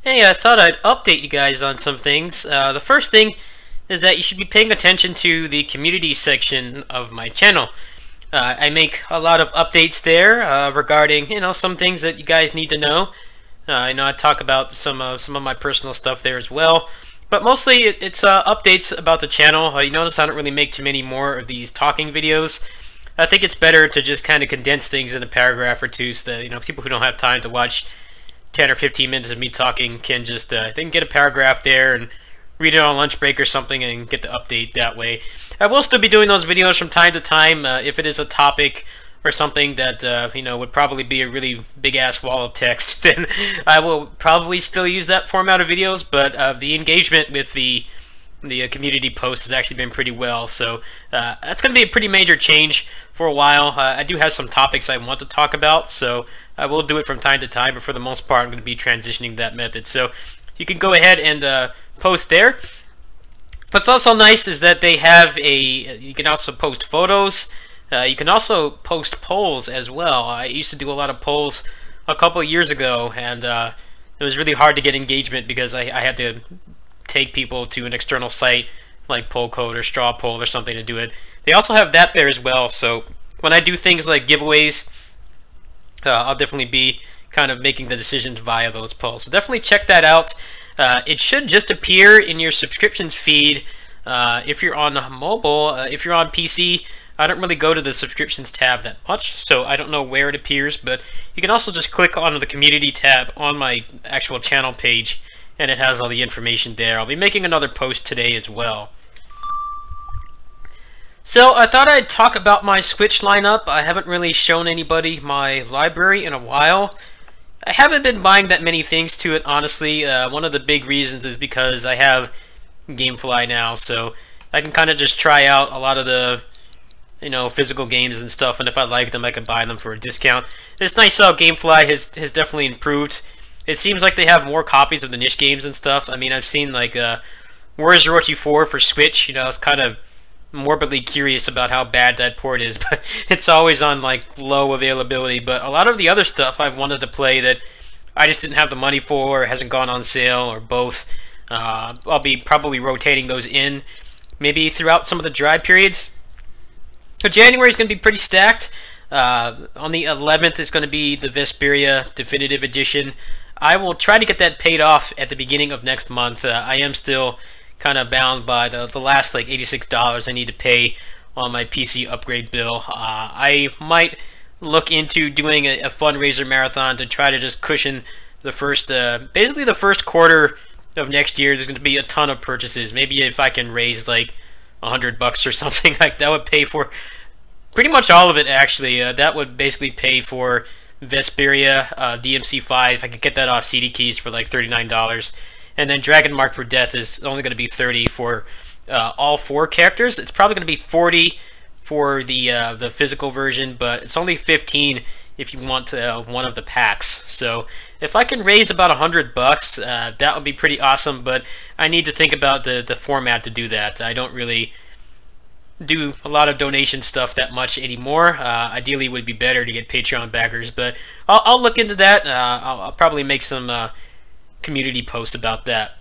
Hey, I thought I'd update you guys on some things. The first thing is that you should be paying attention to the community section of my channel. I make a lot of updates there regarding, some things that you guys need to know. I talk about some of my personal stuff there as well. But mostly it's updates about the channel. You notice I don't really make too many more of these talking videos. I think it's better to just kind of condense things in a paragraph or two so that, people who don't have time to watch 10 or 15 minutes of me talking can just they can get a paragraph there and read it on lunch break or something and get the update that way. I will still be doing those videos from time to time if it is a topic or something that would probably be a really big ass wall of text. Then I will probably still use that format of videos, but the engagement with the community post has actually been pretty well, so that's going to be a pretty major change for a while. I do have some topics I want to talk about, so I will do it from time to time, but for the most part I'm going to be transitioning that method. So you can go ahead and post there. What's also nice is that they have you can also post photos. You can also post polls as well. I used to do a lot of polls a couple of years ago, and it was really hard to get engagement because I had to take people to an external site like Pollcode or Straw Poll or something to do it. They also have that there as well, so when I do things like giveaways, I'll definitely be kind of making the decisions via those polls. So definitely check that out. It should just appear in your subscriptions feed if you're on mobile. If you're on PC, I don't really go to the subscriptions tab that much, so I don't know where it appears, but you can also just click on the community tab on my actual channel page and it has all the information there. I'll be making another post today as well. So I thought I'd talk about my Switch lineup. I haven't really shown anybody my library in a while. I haven't been buying that many things to it, honestly. One of the big reasons is because I have GameFly now, so I can kind of just try out a lot of the physical games and stuff, and if I like them I can buy them for a discount. It's nice how GameFly has definitely improved. It seems like they have more copies of the niche games and stuff. I mean, I've seen like Warriors Orochi 4 for Switch. I was kind of morbidly curious about how bad that port is, but it's always on like low availability. But a lot of the other stuff I've wanted to play that I just didn't have the money for, or hasn't gone on sale, or both. I'll be probably rotating those in maybe throughout some of the dry periods. So January is going to be pretty stacked. On the 11th is going to be the Vesperia Definitive Edition. I will try to get that paid off at the beginning of next month. I am still kind of bound by the last like $86 I need to pay on my PC upgrade bill. I might look into doing a fundraiser marathon to try to just cushion the first, basically the first quarter of next year. There's going to be a ton of purchases. Maybe if I can raise like $100 or something, like that would pay for pretty much all of it, actually. That would basically pay for Vesperia DMC5. I could get that off CD Keys for like $39. And then Dragon Mark for Death is only going to be $30 for all 4 characters. It's probably going to be $40 for the physical version, but it's only $15 if you want one of the packs. So if I can raise about $100, that would be pretty awesome, but I need to think about the format to do that. I don't really do a lot of donation stuff that much anymore. Ideally it would be better to get Patreon backers, but I'll look into that. I'll probably make some community posts about that.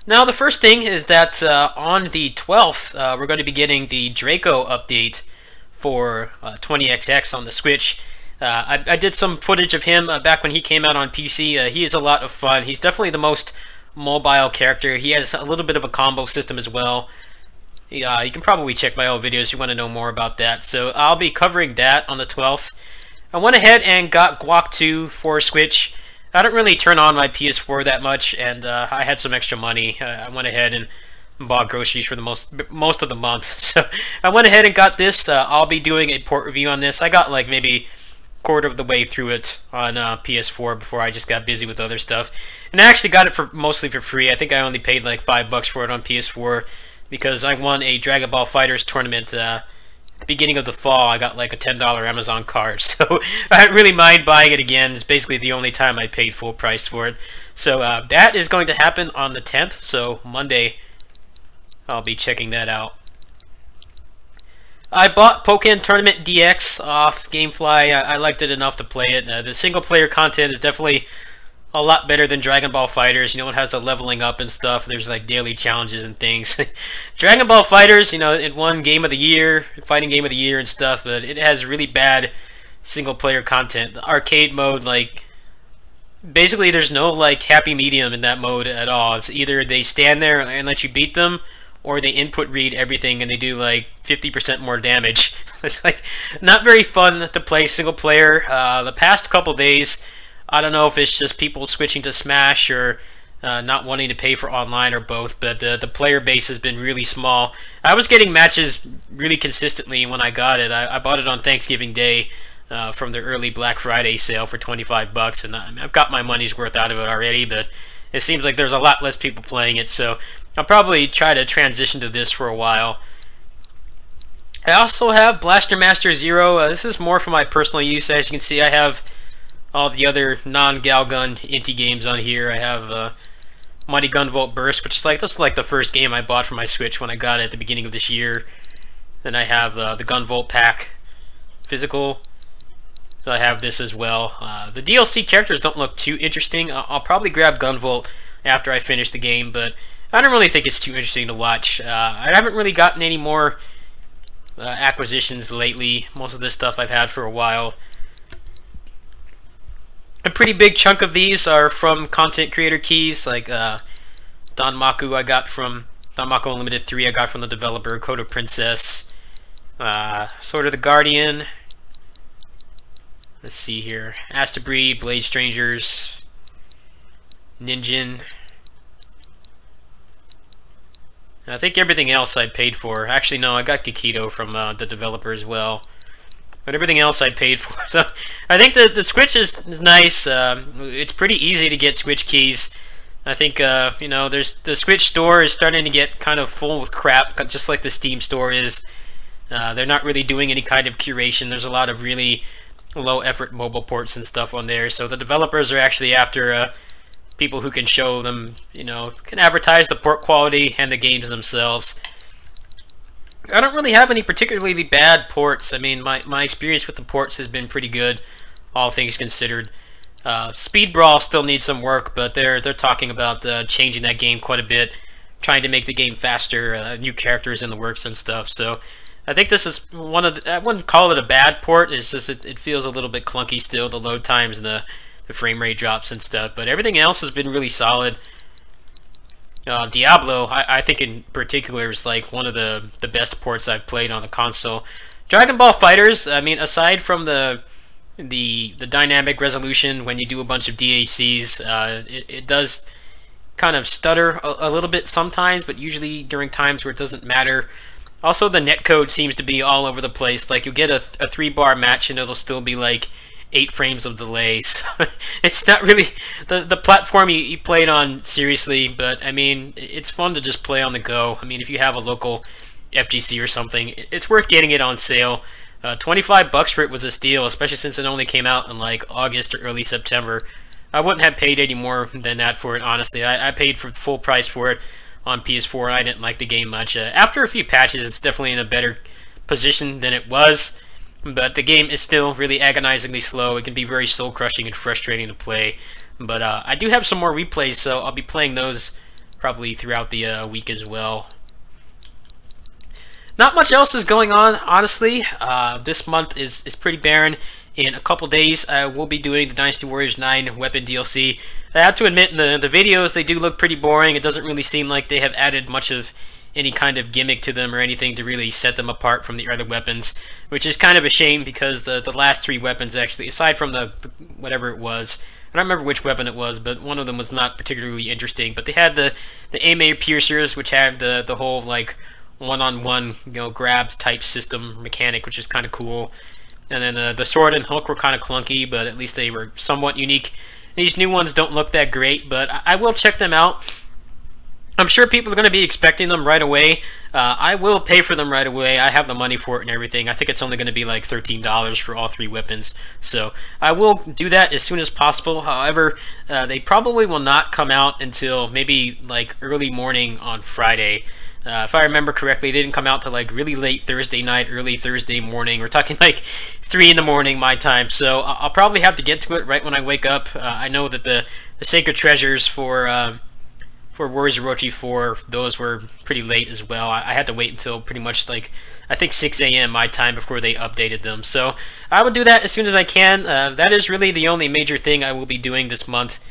Now the first thing is that on the 12th we're going to be getting the Draco update for 20XX on the Switch. I did some footage of him back when he came out on PC. He is a lot of fun. He's definitely the most mobile character. He has a little bit of a combo system as well. You can probably check my old videos if you want to know more about that. So I'll be covering that on the 12th. I went ahead and got Guac 2 for Switch. I don't really turn on my PS4 that much, and I had some extra money. I went ahead and bought groceries for the most of the month. So I went ahead and got this. I'll be doing a port review on this. I got like maybe quarter of the way through it on PS4 before I just got busy with other stuff. And I actually got it mostly for free. I think I only paid like $5 for it on PS4. Because I won a Dragon Ball FighterZ tournament at the beginning of the fall. I got like a $10 Amazon card, so I didn't really mind buying it again. It's basically the only time I paid full price for it. So that is going to happen on the 10th, so Monday I'll be checking that out. I bought Pokken Tournament DX off GameFly. I liked it enough to play it. The single player content is definitely a lot better than Dragon Ball Fighters. You know, it has the leveling up and stuff. There's like daily challenges and things. Dragon Ball Fighters, you know, it won Game of the Year, Fighting Game of the Year and stuff, but it has really bad single player content. The arcade mode, like, basically there's no like happy medium in that mode at all. It's either they stand there and let you beat them, or they input read everything and they do like 50% more damage. It's like not very fun to play single player. The past couple days, I don't know if it's just people switching to Smash or not wanting to pay for online or both, but the player base has been really small. I was getting matches really consistently when I got it. I bought it on Thanksgiving Day from the early Black Friday sale for 25 bucks, and I've got my money's worth out of it already, but it seems like there's a lot less people playing it, so I'll probably try to transition to this for a while. I also have Blaster Master Zero. This is more for my personal use. As you can see, I have all the other non-Galgun indie games on here. I have Mighty Gunvolt Burst, which is like, this is like the first game I bought for my Switch when I got it at the beginning of this year. Then I have the Gunvolt pack physical, so I have this as well. The DLC characters don't look too interesting. I'll probably grab Gunvolt after I finish the game, but I don't really think it's too interesting to watch. I haven't really gotten any more acquisitions lately. Most of this stuff I've had for a while. A pretty big chunk of these are from content creator keys, like Danmaku I got from Danmaku Unlimited 3 I got from the developer, Code of Princess, Sword of the Guardian, let's see here, Astabri, Blade Strangers, Ninjin. I think everything else I paid for. Actually, no, I got Kikido from the developer as well. But everything else I paid for. So I think the Switch is nice. It's pretty easy to get Switch keys. I think you know, there's the Switch store is starting to get kind of full with crap, just like the Steam store is. They're not really doing any kind of curation. There's a lot of really low effort mobile ports and stuff on there. So the developers are actually after people who can show them, you know, can advertise the port quality and the games themselves. I don't really have any particularly bad ports. I mean, my experience with the ports has been pretty good, all things considered. Speed Brawl still needs some work, but they're talking about changing that game quite a bit, trying to make the game faster, new characters in the works and stuff. So I think this is one of the, I wouldn't call it a bad port. It's just it feels a little bit clunky still, the load times and the frame rate drops and stuff. But everything else has been really solid. Diablo, I think in particular, is like one of the best ports I've played on the console. Dragon Ball Fighters, I mean, aside from the dynamic resolution when you do a bunch of DACs, it does kind of stutter a little bit sometimes, but usually during times where it doesn't matter. Also, the netcode seems to be all over the place. Like, you get a 3-bar match and it'll still be like 8 frames of delay. So it's not really the platform you played on seriously, but I mean, it's fun to just play on the go. I mean, if you have a local FGC or something, it's worth getting it on sale. 25 bucks for it was a steal, especially since it only came out in like August or early September. I wouldn't have paid any more than that for it, honestly. I paid for full price for it on PS4, and I didn't like the game much. After a few patches, it's definitely in a better position than it was. But the game is still really agonizingly slow. It can be very soul-crushing and frustrating to play. But I do have some more replays, so I'll be playing those probably throughout the week as well. Not much else is going on, honestly. This month is pretty barren. In a couple days, I will be doing the Dynasty Warriors 9 weapon DLC. I have to admit, the videos, they do look pretty boring. It doesn't really seem like they have added much of any kind of gimmick to them or anything to really set them apart from the other weapons, which is kind of a shame because the last 3 weapons, actually, aside from the whatever it was, I don't remember which weapon it was, but one of them was not particularly interesting. But they had the AMA piercers, which had the whole like one-on-one, you know, grabs type system mechanic, which is kind of cool. And then the sword and hook were kind of clunky, but at least they were somewhat unique. These new ones don't look that great, but I will check them out. I'm sure people are going to be expecting them right away. I will pay for them right away. I have the money for it and everything. I think it's only going to be like $13 for all 3 weapons. So I will do that as soon as possible. However, they probably will not come out until maybe like early morning on Friday. If I remember correctly, it didn't come out till like really late Thursday night, early Thursday morning. We're talking like 3 in the morning my time, so I'll probably have to get to it right when I wake up. I know that the Sacred Treasures for Warriors of Orochi 4, those were pretty late as well. I had to wait until pretty much like, I think 6 a.m. my time before they updated them. So I will do that as soon as I can. That is really the only major thing I will be doing this month.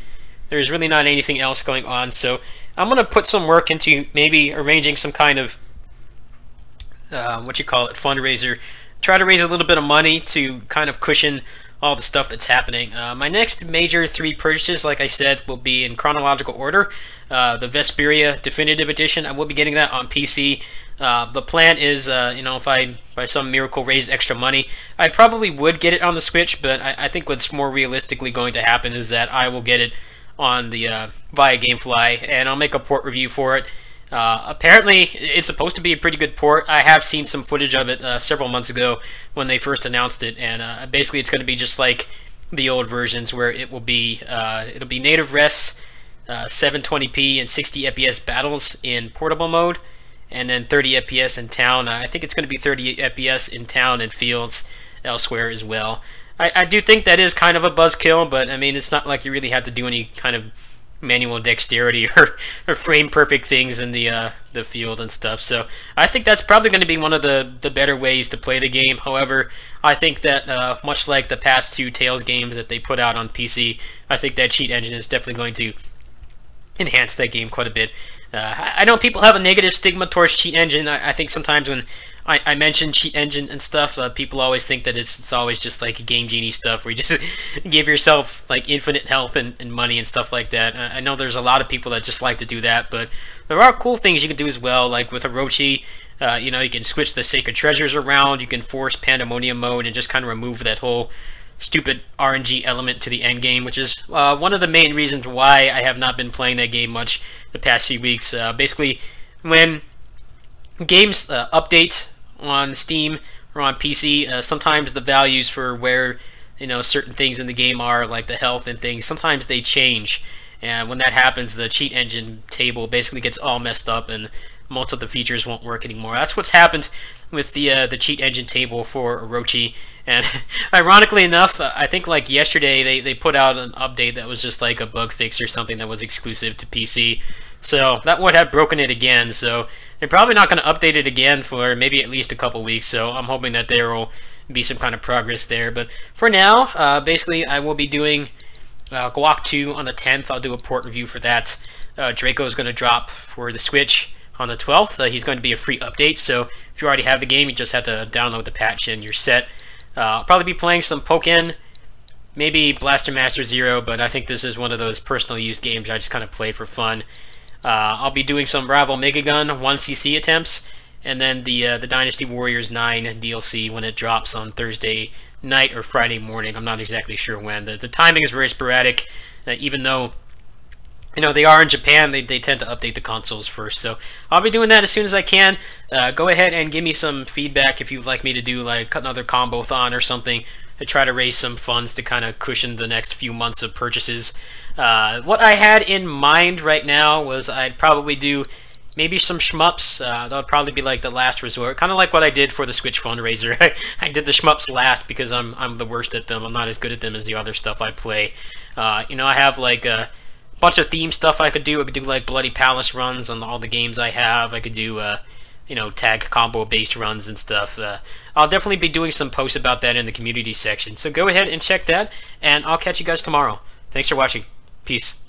There's really not anything else going on, so I'm going to put some work into maybe arranging some kind of, fundraiser. Try to raise a little bit of money to kind of cushion all the stuff that's happening. My next major 3 purchases, like I said, will be in chronological order. The Vesperia Definitive Edition, I will be getting that on PC. The plan is, if I, by some miracle, raise extra money, I probably would get it on the Switch, but I think what's more realistically going to happen is that I will get it on the via GameFly, and I'll make a port review for it. Apparently, it's supposed to be a pretty good port. I have seen some footage of it several months ago when they first announced it, and basically it's going to be just like the old versions, where it will be it'll be native res, 720p and 60 FPS battles in portable mode, and then 30 FPS in town. I think it's going to be 30 FPS in town and fields elsewhere as well. I do think that is kind of a buzzkill, but I mean, it's not like you really have to do any kind of manual dexterity or frame perfect things in the field and stuff. So I think that's probably going to be one of the better ways to play the game. However, I think that much like the past 2 Tales games that they put out on PC, I think that cheat engine is definitely going to enhance that game quite a bit. I know people have a negative stigma towards cheat engine. I think sometimes when I mention cheat engine and stuff, people always think that it's always just like Game Genie stuff where you just give yourself like infinite health and money and stuff like that. I know there's a lot of people that just like to do that, but there are cool things you can do as well, like with Orochi. You can switch the Sacred Treasures around, you can force Pandemonium mode and just kind of remove that whole stupid RNG element to the end game, which is one of the main reasons why I have not been playing that game much the past few weeks. Basically, when games update on Steam or on PC, sometimes the values for where certain things in the game are, like the health and things, sometimes they change, and when that happens, the cheat engine table basically gets all messed up and most of the features won't work anymore. That's what's happened with the cheat engine table for Orochi. And ironically enough, I think like yesterday they put out an update that was just like a bug fix or something that was exclusive to PC. So that would have broken it again. So they're probably not going to update it again for maybe at least a couple weeks. So I'm hoping that there will be some kind of progress there. But for now, basically I will be doing Guac 2 on the 10th. I'll do a port review for that. Draco is going to drop for the Switch on the 12th. He's going to be a free update. So if you already have the game, you just have to download the patch and you're set. I'll probably be playing some Pokken, maybe Blaster Master Zero, but I think this is one of those personal use games I just kind of play for fun. I'll be doing some Rival Megagun 1cc attempts, and then the Dynasty Warriors 9 DLC when it drops on Thursday night or Friday morning. I'm not exactly sure when. The timing is very sporadic, even though they are in Japan, they tend to update the consoles first. So I'll be doing that as soon as I can. Go ahead and give me some feedback if you'd like me to do like another combo-thon or something to try to raise some funds to kind of cushion the next few months of purchases. What I had in mind right now was I'd probably do maybe some shmups. That would probably be like the last resort, kind of like what I did for the Switch fundraiser. I did the shmups last because I'm the worst at them. I'm not as good at them as the other stuff I play. I have like a bunch of theme stuff I could do. I could do like Bloody Palace runs on all the games I have. I could do tag combo based runs and stuff. I'll definitely be doing some posts about that in the community section. So go ahead and check that, and I'll catch you guys tomorrow. Thanks for watching. Peace.